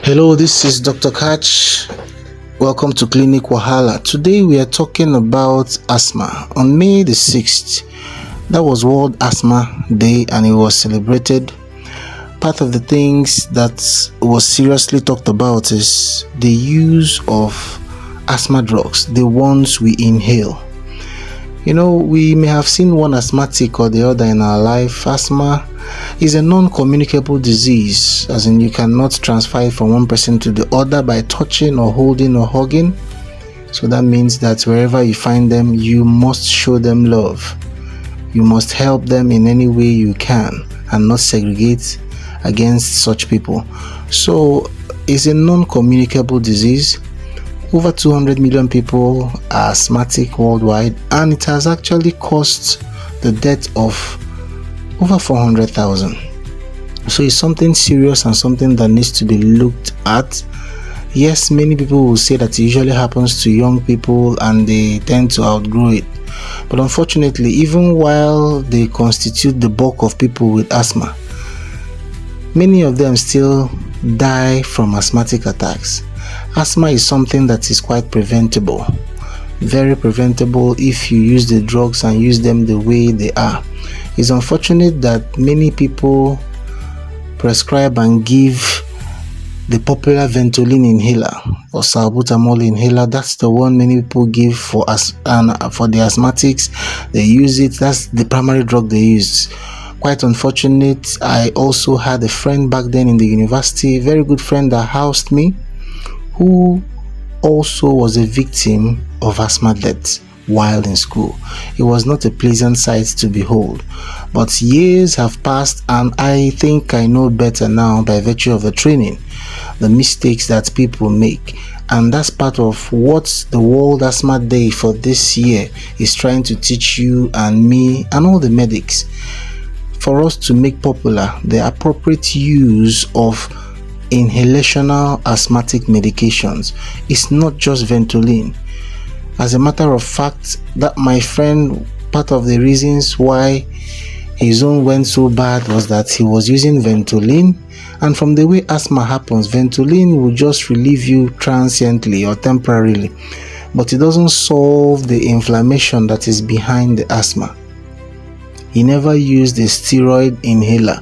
Hello, this is Dr. Kach. Welcome to Clinic Wahala. Today we are talking about asthma. On May the 6th, that was World Asthma Day and it was celebrated. Part of the things that was seriously talked about is the use of asthma drugs, the ones we inhale. You know, we may have seen one asthmatic or the other in our life. Asthma is a non-communicable disease, as in you cannot transfer it from one person to the other by touching or holding or hugging. So that means that wherever you find them, you must show them love. You must help them in any way you can and not segregate against such people. So it's a non-communicable disease. Over 200 million people are asthmatic worldwide, and it has actually caused the death of over 400,000. So it's something serious and something that needs to be looked at. Yes, many people will say that it usually happens to young people and they tend to outgrow it. But unfortunately, even while they constitute the bulk of people with asthma, many of them still die from asthmatic attacks. Asthma is something that is quite preventable, very preventable if you use the drugs and use them the way they are. It's unfortunate that many people prescribe and give the popular Ventolin inhaler or salbutamol inhaler. That's the one many people give for us and for the asthmatics. They use it. That's the primary drug they use. Quite unfortunate. I also had a friend back then in the university, a very good friend that housed me, who also was a victim of asthma death while in school. It was not a pleasant sight to behold, but years have passed and I think I know better now by virtue of the training, the mistakes that people make. And that's part of what the World Asthma Day for this year is trying to teach you and me and all the medics, for us to make popular the appropriate use of inhalational asthmatic medications. It's not just Ventolin. As a matter of fact, that my friend, part of the reasons why his own went so bad was that he was using Ventolin, and from the way asthma happens, Ventolin will just relieve you transiently or temporarily, but it doesn't solve the inflammation that is behind the asthma. He never used a steroid inhaler,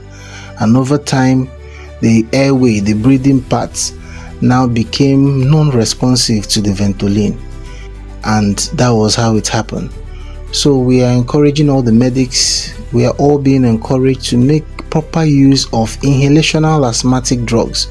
and over time the airway, the breathing parts, now became non-responsive to the Ventolin, and that was how it happened. So we are encouraging all the medics, we are all being encouraged to make proper use of inhalational asthmatic drugs,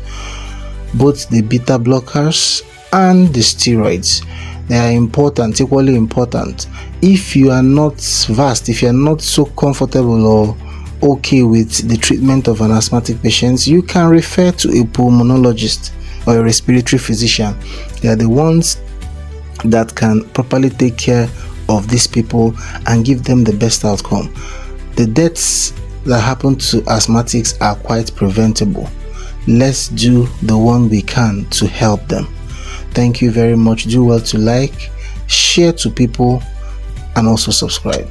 both the beta blockers and the steroids. They are important, equally important. If you are not vast, if you are not so comfortable or okay with the treatment of an asthmatic patient, you can refer to a pulmonologist or a respiratory physician. They are the ones that can properly take care of these people and give them the best outcome. The deaths that happen to asthmatics are quite preventable. Let's do the one we can to help them. Thank you very much. Do well to like, share to people, and also subscribe.